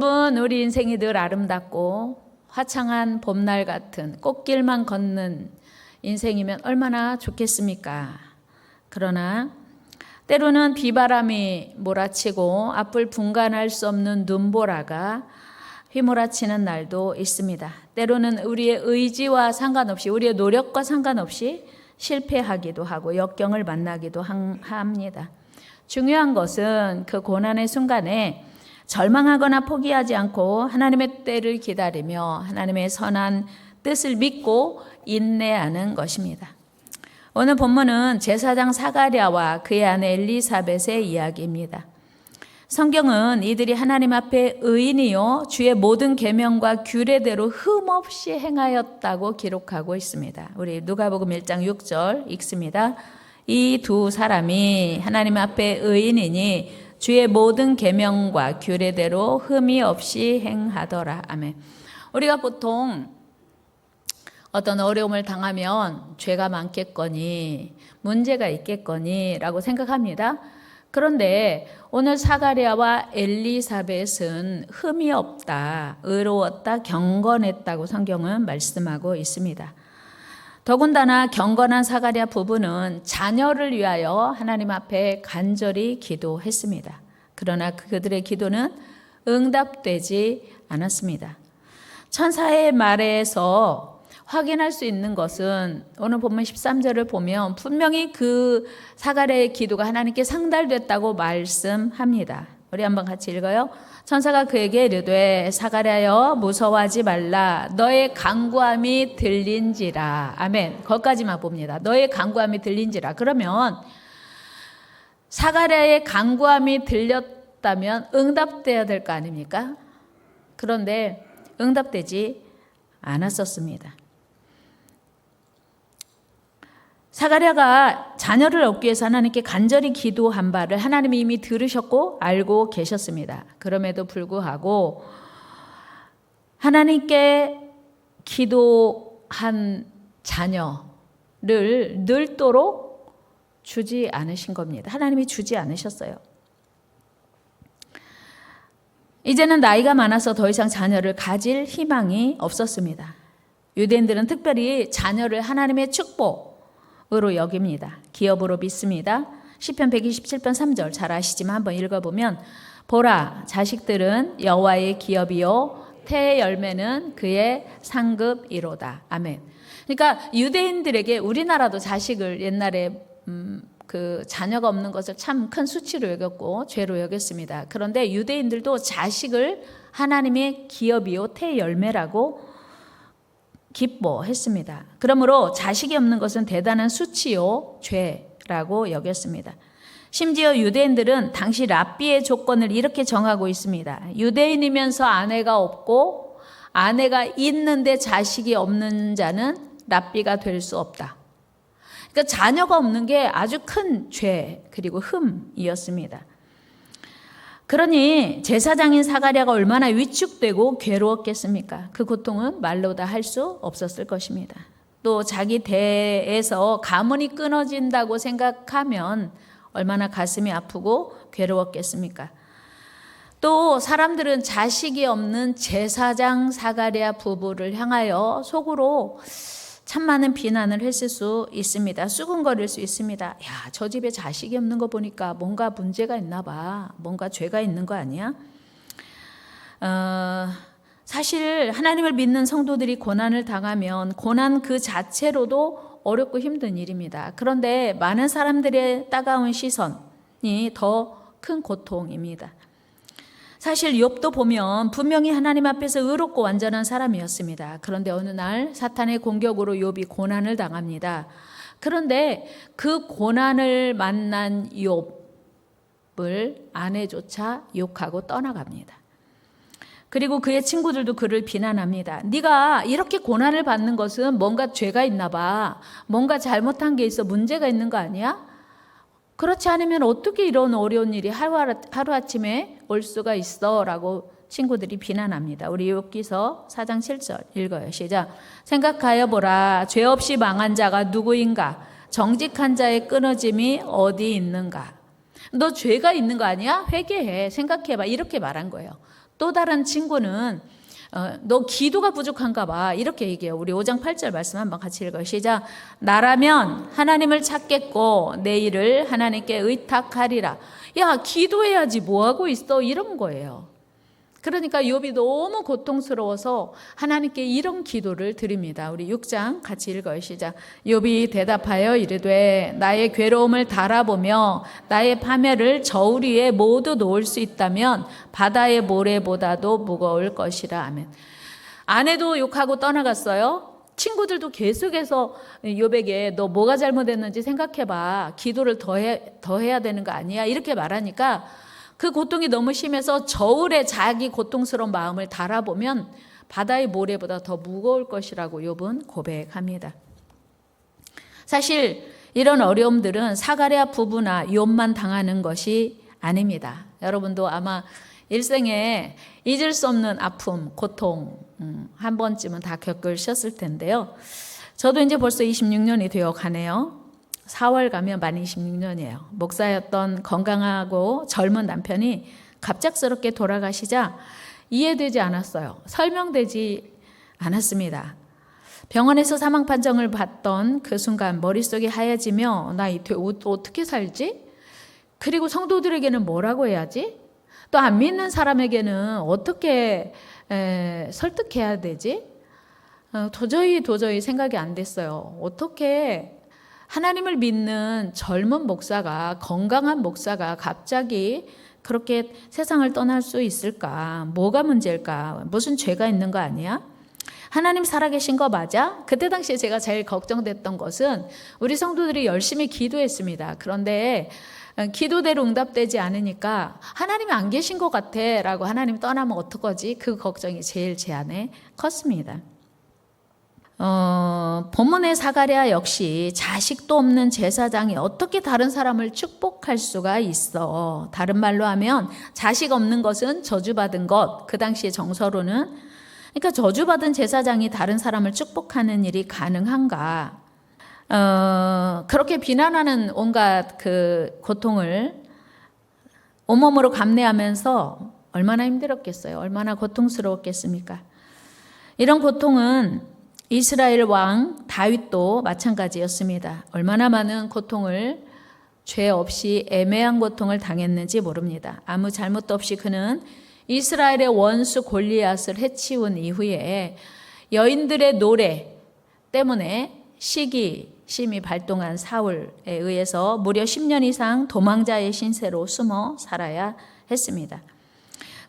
여러분, 우리 인생이 늘 아름답고 화창한 봄날 같은 꽃길만 걷는 인생이면 얼마나 좋겠습니까? 그러나 때로는 비바람이 몰아치고 앞을 분간할 수 없는 눈보라가 휘몰아치는 날도 있습니다. 때로는 우리의 의지와 상관없이, 우리의 노력과 상관없이 실패하기도 하고 역경을 만나기도 합니다. 중요한 것은 그 고난의 순간에 절망하거나 포기하지 않고 하나님의 때를 기다리며 하나님의 선한 뜻을 믿고 인내하는 것입니다. 오늘 본문은 제사장 사가랴와 그의 아내 엘리사벳의 이야기입니다. 성경은 이들이 하나님 앞에 의인이요 주의 모든 계명과 규례대로 흠없이 행하였다고 기록하고 있습니다. 우리 누가복음 1장 6절 읽습니다. 이 두 사람이 하나님 앞에 의인이니 주의 모든 계명과 규례대로 흠이 없이 행하더라. 아멘. 우리가 보통 어떤 어려움을 당하면 죄가 많겠거니 문제가 있겠거니 라고 생각합니다. 그런데 오늘 사가랴와 엘리사벳은 흠이 없다, 의로웠다, 경건했다고 성경은 말씀하고 있습니다. 더군다나 경건한 사가랴 부부는 자녀를 위하여 하나님 앞에 간절히 기도했습니다. 그러나 그들의 기도는 응답되지 않았습니다. 천사의 말에서 확인할 수 있는 것은 오늘 본문 13절을 보면 분명히 그 사가랴의 기도가 하나님께 상달됐다고 말씀합니다. 우리 한번 같이 읽어요. 천사가 그에게 이르되 사가랴여 무서워하지 말라. 너의 간구함이 들린지라. 아멘. 거기까지만 봅니다. 너의 간구함이 들린지라. 그러면 사가랴의 간구함이 들렸다면 응답돼야 될 거 아닙니까? 그런데 응답되지 않았었습니다. 사가랴가 자녀를 얻기 위해서 하나님께 간절히 기도한 바를 하나님이 이미 들으셨고 알고 계셨습니다. 그럼에도 불구하고 하나님께 기도한 자녀를 늘도록 주지 않으신 겁니다. 하나님이 주지 않으셨어요. 이제는 나이가 많아서 더 이상 자녀를 가질 희망이 없었습니다. 유대인들은 특별히 자녀를 하나님의 축복 으로 여깁니다. 기업으로 믿습니다. 시편 127편 3절 잘 아시지만 한번 읽어보면 보라 자식들은 여호와의 기업이요 태의 열매는 그의 상급이로다. 아멘. 그러니까 유대인들에게 우리나라도 자식을 옛날에 그 자녀가 없는 것을 참 큰 수치로 여겼고 죄로 여겼습니다. 그런데 유대인들도 자식을 하나님의 기업이요 태의 열매라고 기뻐했습니다. 그러므로 자식이 없는 것은 대단한 수치요 죄라고 여겼습니다. 심지어 유대인들은 당시 랍비의 조건을 이렇게 정하고 있습니다. 유대인이면서 아내가 없고 아내가 있는데 자식이 없는 자는 랍비가 될 수 없다. 그러니까 자녀가 없는 게 아주 큰 죄 그리고 흠이었습니다. 그러니 제사장인 사가랴가 얼마나 위축되고 괴로웠겠습니까? 그 고통은 말로 다 할 수 없었을 것입니다. 또 자기 대에서 가문이 끊어진다고 생각하면 얼마나 가슴이 아프고 괴로웠겠습니까? 또 사람들은 자식이 없는 제사장 사가랴 부부를 향하여 속으로 참 많은 비난을 했을 수 있습니다. 수군거릴 수 있습니다. 야, 저 집에 자식이 없는 거 보니까 뭔가 문제가 있나 봐. 뭔가 죄가 있는 거 아니야? 사실 하나님을 믿는 성도들이 고난을 당하면 고난 그 자체로도 어렵고 힘든 일입니다. 그런데 많은 사람들의 따가운 시선이 더 큰 고통입니다. 사실 욥도 보면 분명히 하나님 앞에서 의롭고 완전한 사람이었습니다. 그런데 어느 날 사탄의 공격으로 욥이 고난을 당합니다. 그런데 그 고난을 만난 욥을 아내조차 욕하고 떠나갑니다. 그리고 그의 친구들도 그를 비난합니다. 네가 이렇게 고난을 받는 것은 뭔가 죄가 있나 봐. 뭔가 잘못한 게 있어. 문제가 있는 거 아니야? 그렇지 않으면 어떻게 이런 어려운 일이 하루아침에 올 수가 있어? 라고 친구들이 비난합니다. 우리 욥기서 4장 7절 읽어요. 시작. 생각하여 보라. 죄 없이 망한 자가 누구인가? 정직한 자의 끊어짐이 어디 있는가? 너 죄가 있는 거 아니야? 회개해. 생각해봐. 이렇게 말한 거예요. 또 다른 친구는 너 기도가 부족한가 봐. 이렇게 얘기해요. 우리 5장 8절 말씀 한번 같이 읽어요. 시작. 나라면 하나님을 찾겠고 내 일을 하나님께 의탁하리라. 야, 기도해야지 뭐하고 있어? 이런 거예요. 그러니까 욥이 너무 고통스러워서 하나님께 이런 기도를 드립니다. 우리 6장 같이 읽어요. 시작. 욥이 대답하여 이르되 나의 괴로움을 달아보며 나의 파멸을 저울 위에 모두 놓을 수 있다면 바다의 모래보다도 무거울 것이라. 아멘. 아내도 욕하고 떠나갔어요. 친구들도 계속해서 욥에게 너 뭐가 잘못했는지 생각해봐. 기도를 더 해야 되는 거 아니야? 이렇게 말하니까 그 고통이 너무 심해서 저울에 자기 고통스러운 마음을 달아보면 바다의 모래보다 더 무거울 것이라고 욥은 고백합니다. 사실 이런 어려움들은 사가랴 부부나 욥만 당하는 것이 아닙니다. 여러분도 아마 일생에 잊을 수 없는 아픔, 고통 한 번쯤은 다 겪으셨을 텐데요. 저도 이제 벌써 26년이 되어 가네요. 4월 가면 만 26년이에요. 목사였던 건강하고 젊은 남편이 갑작스럽게 돌아가시자 이해되지 않았어요. 설명되지 않았습니다. 병원에서 사망 판정을 받던 그 순간 머릿속이 하얘지며 나 어떻게 살지? 그리고 성도들에게는 뭐라고 해야지? 또 안 믿는 사람에게는 어떻게 설득해야 되지? 도저히 생각이 안 됐어요. 어떻게 하나님을 믿는 젊은 목사가, 건강한 목사가 갑자기 그렇게 세상을 떠날 수 있을까? 뭐가 문제일까? 무슨 죄가 있는 거 아니야? 하나님 살아계신 거 맞아? 그때 당시에 제가 제일 걱정됐던 것은 우리 성도들이 열심히 기도했습니다. 그런데 기도대로 응답되지 않으니까 하나님이 안 계신 것 같아 라고 하나님 떠나면 어떡하지? 그 걱정이 제일 제 안에 컸습니다. 본문의 사가랴 역시 자식도 없는 제사장이 어떻게 다른 사람을 축복할 수가 있어. 다른 말로 하면 자식 없는 것은 저주받은 것. 그 당시의 정서로는 그러니까 저주받은 제사장이 다른 사람을 축복하는 일이 가능한가. 그렇게 비난하는 온갖 그 고통을 온몸으로 감내하면서 얼마나 힘들었겠어요. 얼마나 고통스러웠겠습니까. 이런 고통은 이스라엘 왕 다윗도 마찬가지였습니다. 얼마나 많은 고통을 죄 없이 애매한 고통을 당했는지 모릅니다. 아무 잘못도 없이 그는 이스라엘의 원수 골리앗을 해치운 이후에 여인들의 노래 때문에 시기심이 발동한 사울에 의해서 무려 10년 이상 도망자의 신세로 숨어 살아야 했습니다.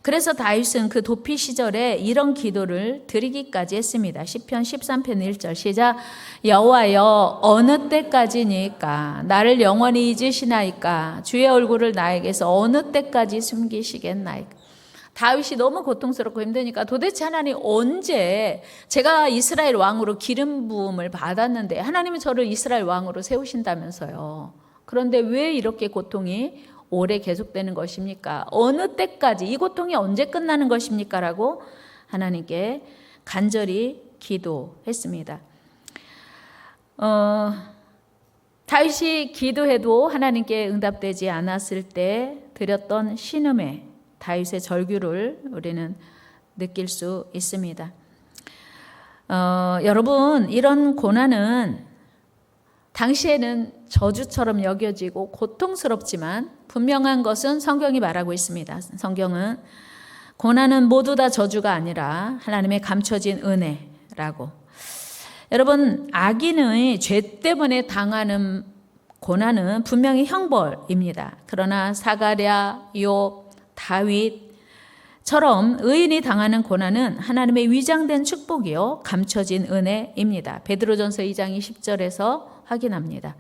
그래서 다윗은 그 도피 시절에 이런 기도를 드리기까지 했습니다. 시편 13편 1절 시작. 여호와여 어느 때까지니까 나를 영원히 잊으시나이까 주의 얼굴을 나에게서 어느 때까지 숨기시겠나이까. 다윗이 너무 고통스럽고 힘드니까 도대체 하나님 언제 제가 이스라엘 왕으로 기름 부음을 받았는데 하나님은 저를 이스라엘 왕으로 세우신다면서요. 그런데 왜 이렇게 고통이 오래 계속되는 것입니까? 어느 때까지 이 고통이 언제 끝나는 것입니까? 라고 하나님께 간절히 기도했습니다. 다윗이 기도해도 하나님께 응답되지 않았을 때 드렸던 신음의 다윗의 절규를 우리는 느낄 수 있습니다. 여러분, 이런 고난은 당시에는 저주처럼 여겨지고 고통스럽지만 분명한 것은 성경이 말하고 있습니다. 성경은 고난은 모두 다 저주가 아니라 하나님의 감춰진 은혜라고. 여러분, 악인의 죄 때문에 당하는 고난은 분명히 형벌입니다. 그러나 사가랴, 욥, 다윗처럼 의인이 당하는 고난은 하나님의 위장된 축복이요 감춰진 은혜입니다. 베드로전서 2장 20절에서 확인합니다.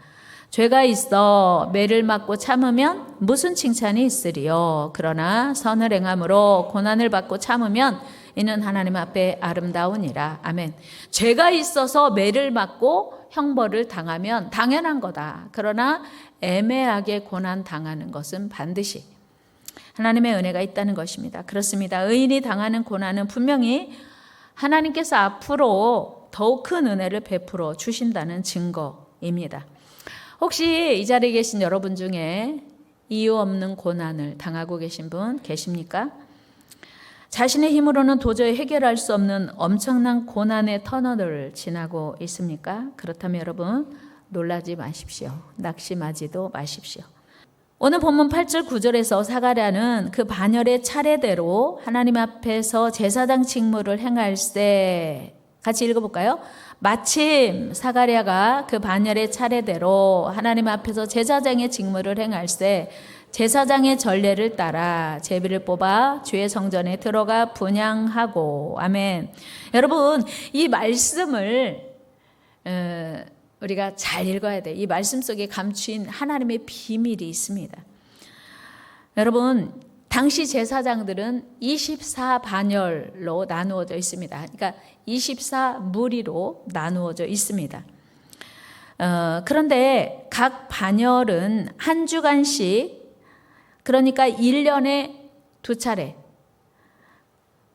죄가 있어 매를 맞고 참으면 무슨 칭찬이 있으리요. 그러나 선을 행함으로 고난을 받고 참으면 이는 하나님 앞에 아름다우니라. 아멘. 죄가 있어서 매를 맞고 형벌을 당하면 당연한 거다. 그러나 애매하게 고난 당하는 것은 반드시 하나님의 은혜가 있다는 것입니다. 그렇습니다. 의인이 당하는 고난은 분명히 하나님께서 앞으로 더욱 큰 은혜를 베풀어 주신다는 증거입니다. 혹시 이 자리에 계신 여러분 중에 이유 없는 고난을 당하고 계신 분 계십니까? 자신의 힘으로는 도저히 해결할 수 없는 엄청난 고난의 터널을 지나고 있습니까? 그렇다면 여러분 놀라지 마십시오. 낙심하지도 마십시오. 오늘 본문 8절 9절에서 사가랴는 그 반열의 차례대로 하나님 앞에서 제사장 직무를 행할세. 같이 읽어볼까요? 마침 사가랴가 그 반열의 차례대로 하나님 앞에서 제사장의 직무를 행할세. 제사장의 전례를 따라 제비를 뽑아 주의 성전에 들어가 분향하고. 아멘. 여러분 이 말씀을 우리가 잘 읽어야 돼요. 이 말씀 속에 감추인 하나님의 비밀이 있습니다. 여러분 당시 제사장들은 24반열로 나누어져 있습니다. 그러니까 24무리로 나누어져 있습니다. 그런데 각 반열은 한 주간씩, 그러니까 1년에 2차례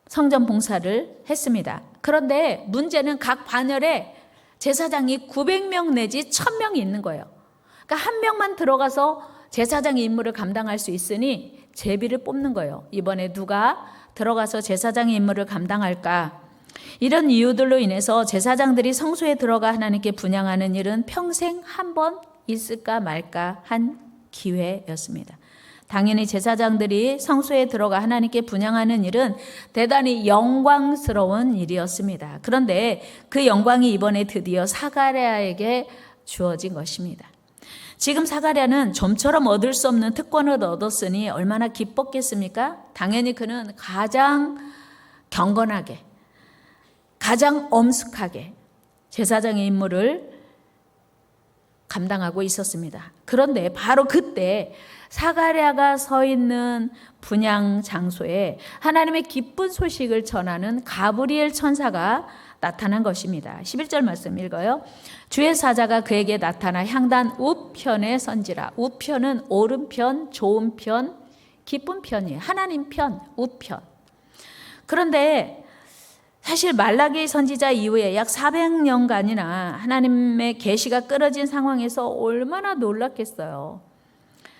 성전 봉사를 했습니다. 그런데 문제는 각 반열에 제사장이 900명 내지 1000명이 있는 거예요. 그러니까 한 명만 들어가서 제사장의 임무를 감당할 수 있으니 제비를 뽑는 거예요. 이번에 누가 들어가서 제사장의 임무를 감당할까? 이런 이유들로 인해서 제사장들이 성소에 들어가 하나님께 분향하는 일은 평생 한 번 있을까 말까 한 기회였습니다. 당연히 제사장들이 성소에 들어가 하나님께 분향하는 일은 대단히 영광스러운 일이었습니다. 그런데 그 영광이 이번에 드디어 사가랴에게 주어진 것입니다. 지금 사가랴는 좀처럼 얻을 수 없는 특권을 얻었으니 얼마나 기뻤겠습니까? 당연히 그는 가장 경건하게, 가장 엄숙하게 제사장의 임무를 감당하고 있었습니다. 그런데 바로 그때 사가랴가 서 있는 분향 장소에 하나님의 기쁜 소식을 전하는 가브리엘 천사가 나타난 것입니다. 11절 말씀 읽어요. 주의 사자가 그에게 나타나 향단 우편에 선지라. 우편은 오른편, 좋은 편, 기쁜 편이에요. 하나님 편, 우편. 그런데 사실 말라기 선지자 이후에 약 400년간이나 하나님의 계시가 끊어진 상황에서 얼마나 놀랐겠어요.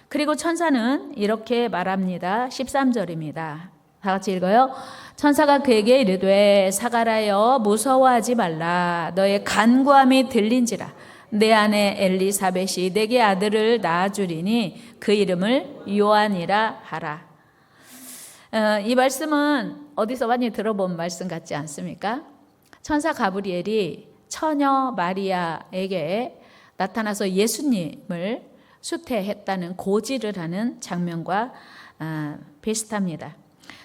그리고 천사는 이렇게 말합니다. 13절입니다. 다 같이 읽어요. 천사가 그에게 이르되 사가랴여 무서워하지 말라. 너의 간구함이 들린지라. 내 아내 엘리사벳이 내게 아들을 낳아주리니 그 이름을 요한이라 하라. 이 말씀은 어디서 많이 들어본 말씀 같지 않습니까? 천사 가브리엘이 처녀 마리아에게 나타나서 예수님을 수태했다는 고지를 하는 장면과 비슷합니다.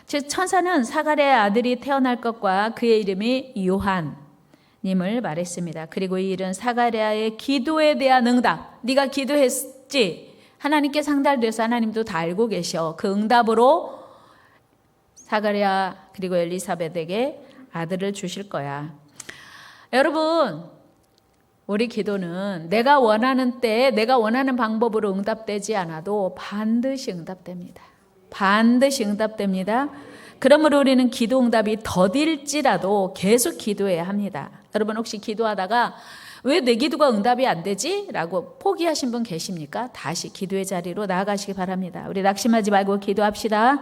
즉 천사는 사가랴의 아들이 태어날 것과 그의 이름이 요한님을 말했습니다. 그리고 이 일은 사가랴의 기도에 대한 응답, 네가 기도했지? 하나님께 상달돼서 하나님도 다 알고 계셔. 그 응답으로 사가랴 그리고 엘리사벳에게 아들을 주실 거야. 여러분 우리 기도는 내가 원하는 때에 내가 원하는 방법으로 응답되지 않아도 반드시 응답됩니다. 반드시 응답됩니다. 그러므로 우리는 기도 응답이 더딜지라도 계속 기도해야 합니다. 여러분 혹시 기도하다가 왜 내 기도가 응답이 안 되지? 라고 포기하신 분 계십니까? 다시 기도의 자리로 나아가시기 바랍니다. 우리 낙심하지 말고 기도합시다.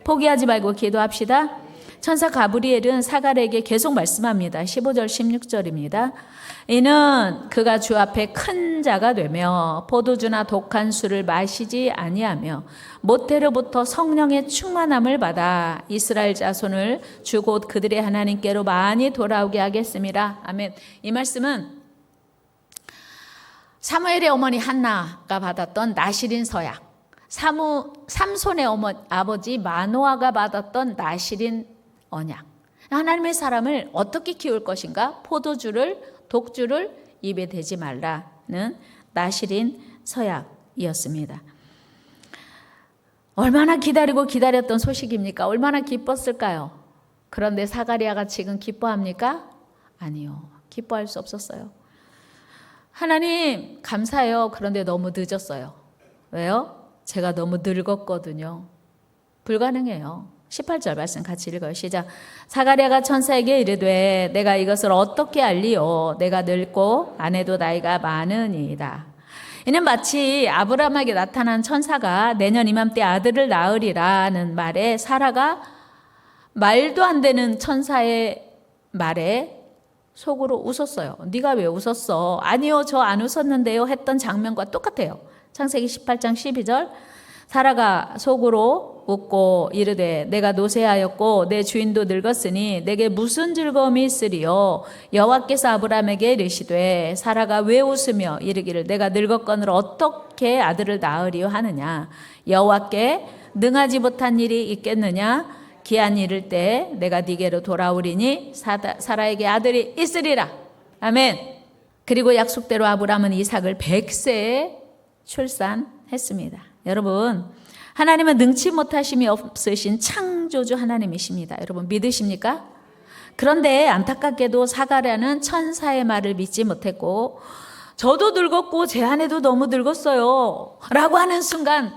포기하지 말고 기도합시다. 천사 가브리엘은 사가랴에게 계속 말씀합니다. 15절 16절입니다. 이는 그가 주 앞에 큰 자가 되며 포도주나 독한 술을 마시지 아니하며 모태로부터 성령의 충만함을 받아 이스라엘 자손을 주 곧 그들의 하나님께로 많이 돌아오게 하겠습니다. 아멘. 이 말씀은 사무엘의 어머니 한나가 받았던 나실인 서약, 삼손의 아버지 마노아가 받았던 나실인 언약. 하나님의 사람을 어떻게 키울 것인가? 포도주를, 독주를 입에 대지 말라는 나실인 서약이었습니다. 얼마나 기다리고 기다렸던 소식입니까? 얼마나 기뻤을까요? 그런데 사가랴가 지금 기뻐합니까? 아니요. 기뻐할 수 없었어요. 하나님 감사해요. 그런데 너무 늦었어요. 왜요? 제가 너무 늙었거든요. 불가능해요. 18절 말씀 같이 읽어요. 시작. 사가랴가 천사에게 이르되 내가 이것을 어떻게 알리오? 내가 늙고 아내도 나이가 많으니이다. 이는 마치 아브라함에게 나타난 천사가 내년 이맘때 아들을 낳으리라는 말에 사라가 말도 안 되는 천사의 말에 속으로 웃었어요. 네가 왜 웃었어? 아니요, 저 안 웃었는데요 했던 장면과 똑같아요. 창세기 18장 12절 사라가 속으로 웃고 이르되 내가 노쇠하였고 내 주인도 늙었으니 내게 무슨 즐거움이 있으리요? 여호와께서 아브라함에게 이르시되 사라가 왜 웃으며 이르기를 내가 늙었거늘 어떻게 아들을 낳으리요 하느냐? 여호와께 능하지 못한 일이 있겠느냐? 기한이 이를 때 내가 네게로 돌아오리니 사라에게 아들이 있으리라. 아멘. 그리고 약속대로 아브라함은 이삭을 100세에 출산했습니다. 여러분, 하나님은 능치 못하심이 없으신 창조주 하나님이십니다. 여러분 믿으십니까? 그런데 안타깝게도 사가랴는 천사의 말을 믿지 못했고 저도 늙었고 제 아내도 너무 늙었어요 라고 하는 순간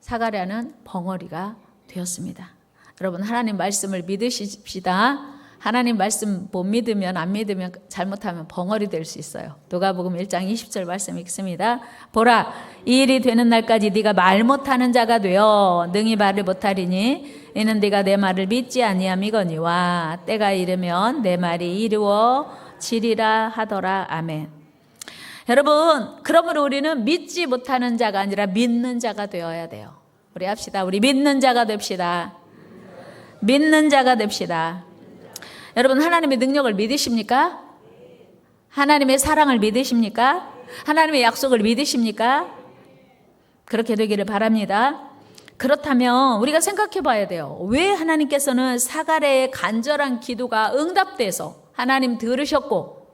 사가랴는 벙어리가 되었습니다. 여러분 하나님 말씀을 믿으십시다. 하나님 말씀 못 믿으면 안 믿으면 잘못하면 벙어리 될 수 있어요. 누가복음 1장 20절 말씀 읽습니다. 보라 이 일이 되는 날까지 네가 말 못하는 자가 되어 능히 말을 못하리니 이는 네가 내 말을 믿지 아니함이거니와 때가 이르면 내 말이 이루어지리라 하더라. 아멘. 여러분 그러므로 우리는 믿지 못하는 자가 아니라 믿는 자가 되어야 돼요. 우리 합시다. 우리 믿는 자가 됩시다. 믿는 자가 됩시다. 여러분 하나님의 능력을 믿으십니까? 하나님의 사랑을 믿으십니까? 하나님의 약속을 믿으십니까? 그렇게 되기를 바랍니다. 그렇다면 우리가 생각해 봐야 돼요. 왜 하나님께서는 사가랴의 간절한 기도가 응답돼서 하나님 들으셨고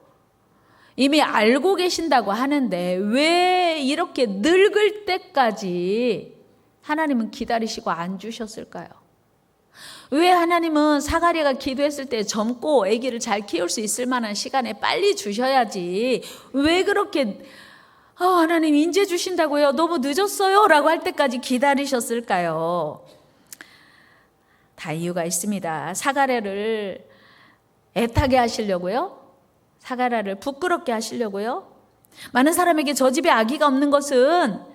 이미 알고 계신다고 하는데 왜 이렇게 늙을 때까지 하나님은 기다리시고 안 주셨을까요? 왜 하나님은 사가랴가 기도했을 때 젊고 아기를 잘 키울 수 있을 만한 시간에 빨리 주셔야지 왜 그렇게 하나님 인제 주신다고요? 너무 늦었어요 라고 할 때까지 기다리셨을까요? 다 이유가 있습니다. 사가랴를 애타게 하시려고요? 사가랴를 부끄럽게 하시려고요? 많은 사람에게 저 집에 아기가 없는 것은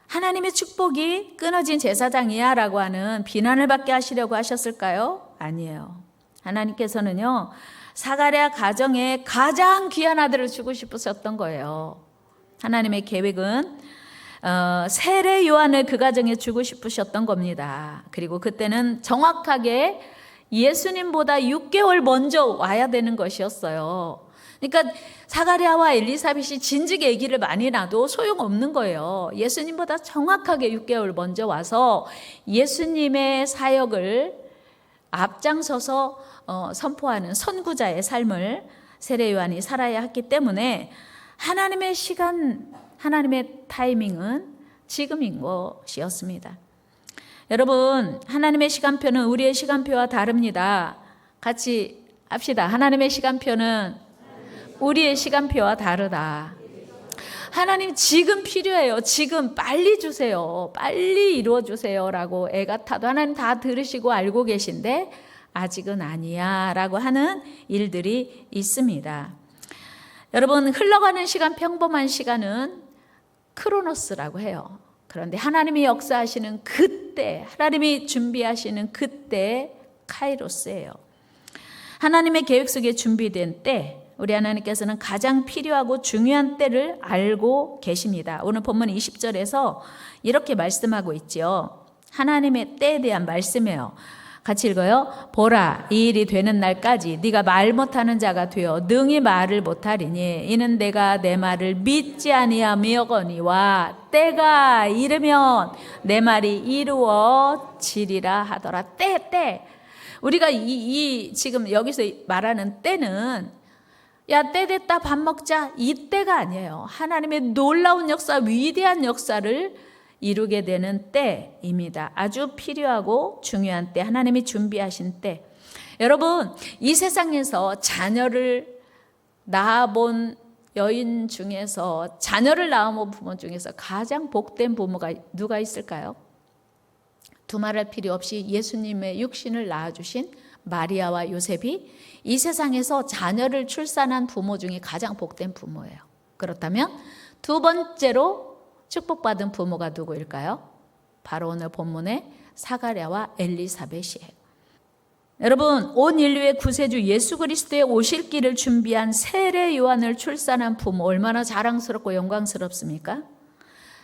하나님의 축복이 끊어진 제사장이야 라고 하는 비난을 받게 하시려고 하셨을까요? 아니에요. 하나님께서는요 사가랴 가정에 가장 귀한 아들을 주고 싶으셨던 거예요. 하나님의 계획은 세례 요한을 그 가정에 주고 싶으셨던 겁니다. 그리고 그때는 정확하게 예수님보다 6개월 먼저 와야 되는 것이었어요. 그러니까 사가랴와 엘리사벳이 진즉에 아기를 많이 낳아도 소용없는 거예요. 예수님보다 정확하게 6개월 먼저 와서 예수님의 사역을 앞장서서 선포하는 선구자의 삶을 세례 요한이 살아야 했기 때문에 하나님의 시간, 하나님의 타이밍은 지금인 것이었습니다. 여러분, 하나님의 시간표는 우리의 시간표와 다릅니다. 같이 합시다. 하나님의 시간표는 우리의 시간표와 다르다. 하나님 지금 필요해요. 지금 빨리 주세요. 빨리 이루어 주세요 라고 애가 타도 하나님 다 들으시고 알고 계신데 아직은 아니야 라고 하는 일들이 있습니다. 여러분 흘러가는 시간, 평범한 시간은 크로노스라고 해요. 그런데 하나님이 역사하시는 그때, 하나님이 준비하시는 그때 카이로스예요. 하나님의 계획 속에 준비된 때, 우리 하나님께서는 가장 필요하고 중요한 때를 알고 계십니다. 오늘 본문 20절에서 이렇게 말씀하고 있죠. 하나님의 때에 대한 말씀이에요. 같이 읽어요. 보라, 이 일이 되는 날까지 네가 말 못하는 자가 되어 능히 말을 못하리니 이는 내가 내 말을 믿지 아니하며거니와 때가 이르면 내 말이 이루어지리라 하더라. 때. 우리가 이 지금 여기서 말하는 때는 야, 때 됐다 밥 먹자 이 때가 아니에요. 하나님의 놀라운 역사, 위대한 역사를 이루게 되는 때입니다. 아주 필요하고 중요한 때, 하나님이 준비하신 때. 여러분, 이 세상에서 자녀를 낳아본 여인 중에서, 자녀를 낳아본 부모 중에서 가장 복된 부모가 누가 있을까요? 두말할 필요 없이 예수님의 육신을 낳아주신 마리아와 요셉이 이 세상에서 자녀를 출산한 부모 중에 가장 복된 부모예요. 그렇다면 두 번째로 축복받은 부모가 누구일까요? 바로 오늘 본문의 사가랴와 엘리사벳이에요. 여러분, 온 인류의 구세주 예수 그리스도의 오실 길을 준비한 세례 요한을 출산한 부모, 얼마나 자랑스럽고 영광스럽습니까?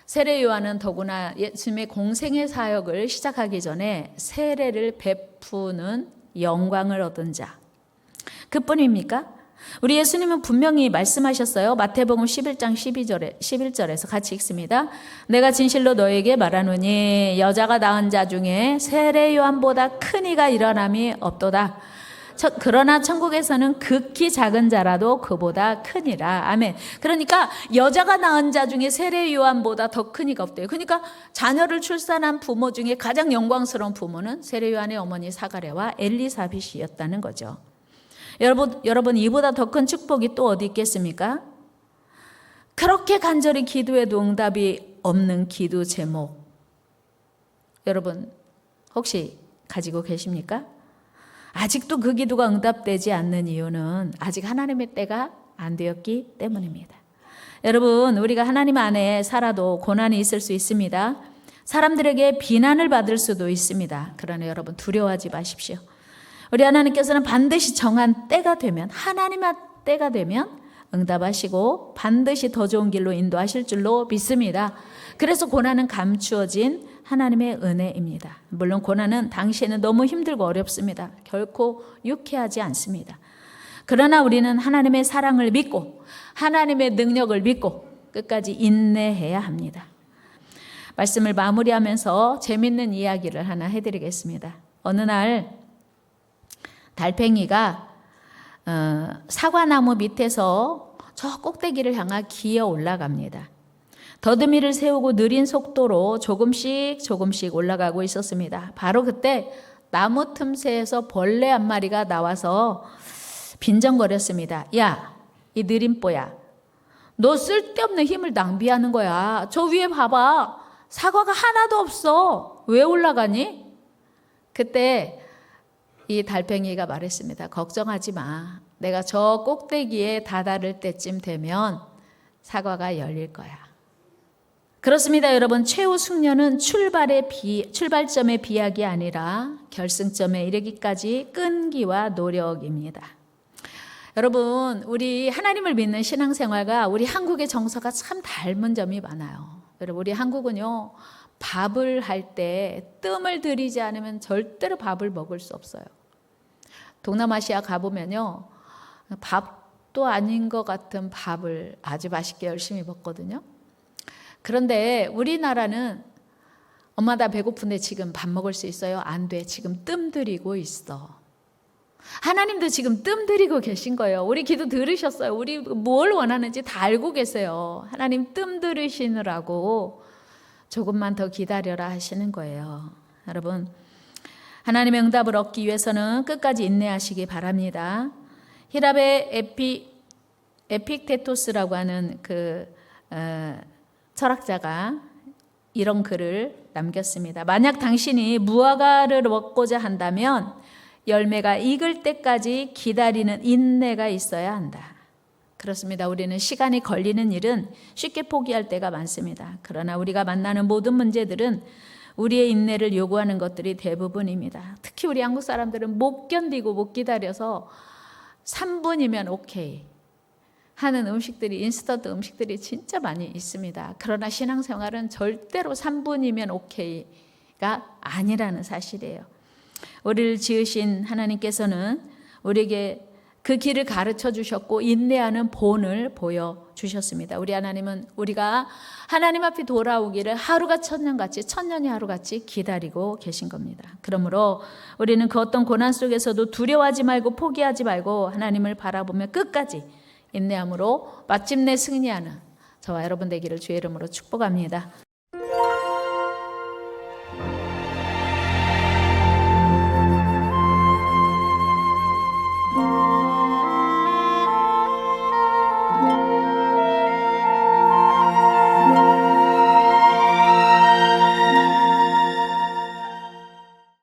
세례 요한은 더구나 예수님의 공생의 사역을 시작하기 전에 세례를 베푸는 영광을 얻은 자, 그뿐입니까? 우리 예수님은 분명히 말씀하셨어요. 마태복음 11장 11절에서 같이 읽습니다. 내가 진실로 너에게 말하노니 여자가 낳은 자 중에 세례 요한보다 큰 이가 일어남이 없도다. 그러나 천국에서는 극히 작은 자라도 그보다 크니라. 아멘. 그러니까 여자가 낳은 자 중에 세례 요한보다 더 큰 이가 없대요. 그러니까 자녀를 출산한 부모 중에 가장 영광스러운 부모는 세례 요한의 어머니 사가랴와 엘리사벳이었다는 거죠. 여러분 이보다 더 큰 축복이 또 어디 있겠습니까? 그렇게 간절히 기도해도 응답이 없는 기도 제목, 여러분 혹시 가지고 계십니까? 아직도 그 기도가 응답되지 않는 이유는 아직 하나님의 때가 안 되었기 때문입니다. 여러분, 우리가 하나님 안에 살아도 고난이 있을 수 있습니다. 사람들에게 비난을 받을 수도 있습니다. 그러나 여러분 두려워하지 마십시오. 우리 하나님께서는 반드시 정한 때가 되면, 하나님의 때가 되면 응답하시고 반드시 더 좋은 길로 인도하실 줄로 믿습니다. 그래서 고난은 감추어진 하나님의 은혜입니다. 물론 고난은 당시에는 너무 힘들고 어렵습니다. 결코 유쾌하지 않습니다. 그러나 우리는 하나님의 사랑을 믿고 하나님의 능력을 믿고 끝까지 인내해야 합니다. 말씀을 마무리하면서 재밌는 이야기를 하나 해드리겠습니다. 어느 날 달팽이가 사과나무 밑에서 저 꼭대기를 향해 기어 올라갑니다. 더듬이를 세우고 느린 속도로 조금씩 올라가고 있었습니다. 바로 그때 나무 틈새에서 벌레 한 마리가 나와서 빈정거렸습니다. 야, 이 느림뽀야, 너 쓸데없는 힘을 낭비하는 거야. 저 위에 봐봐, 사과가 하나도 없어. 왜 올라가니? 그때 이 달팽이가 말했습니다. 걱정하지 마. 내가 저 꼭대기에 다다를 때쯤 되면 사과가 열릴 거야. 그렇습니다, 여러분. 최후 숙련은 출발점의 비약이 아니라 결승점에 이르기까지 끈기와 노력입니다. 여러분, 우리 하나님을 믿는 신앙생활과 우리 한국의 정서가 참 닮은 점이 많아요. 여러분, 우리 한국은요, 밥을 할 때 뜸을 들이지 않으면 절대로 밥을 먹을 수 없어요. 동남아시아 가보면요, 밥도 아닌 것 같은 밥을 아주 맛있게 열심히 먹거든요. 그런데 우리나라는 엄마 나 배고픈데 지금 밥 먹을 수 있어요? 안 돼. 지금 뜸 들이고 있어. 하나님도 지금 뜸 들이고 계신 거예요. 우리 기도 들으셨어요. 우리 뭘 원하는지 다 알고 계세요. 하나님 뜸 들으시느라고 조금만 더 기다려라 하시는 거예요. 여러분, 하나님의 응답을 얻기 위해서는 끝까지 인내하시기 바랍니다. 히랍의 에픽테토스라고 하는 철학자가 이런 글을 남겼습니다. 만약 당신이 무화과를 먹고자 한다면 열매가 익을 때까지 기다리는 인내가 있어야 한다. 그렇습니다. 우리는 시간이 걸리는 일은 쉽게 포기할 때가 많습니다. 그러나 우리가 만나는 모든 문제들은 우리의 인내를 요구하는 것들이 대부분입니다. 특히 우리 한국 사람들은 못 견디고 못 기다려서 3분이면 오케이 하는 음식들이, 인스턴트 음식들이 진짜 많이 있습니다. 그러나 신앙생활은 절대로 3분이면 오케이가 아니라는 사실이에요. 우리를 지으신 하나님께서는 우리에게 그 길을 가르쳐 주셨고 인내하는 본을 보여주셨습니다. 우리 하나님은 우리가 하나님 앞에 돌아오기를 하루가 천년같이, 천년이 하루같이 기다리고 계신 겁니다. 그러므로 우리는 그 어떤 고난 속에서도 두려워하지 말고 포기하지 말고 하나님을 바라보며 끝까지 인내함으로 마침내 승리하는 저와 여러분 되기를 주의 이름으로 축복합니다.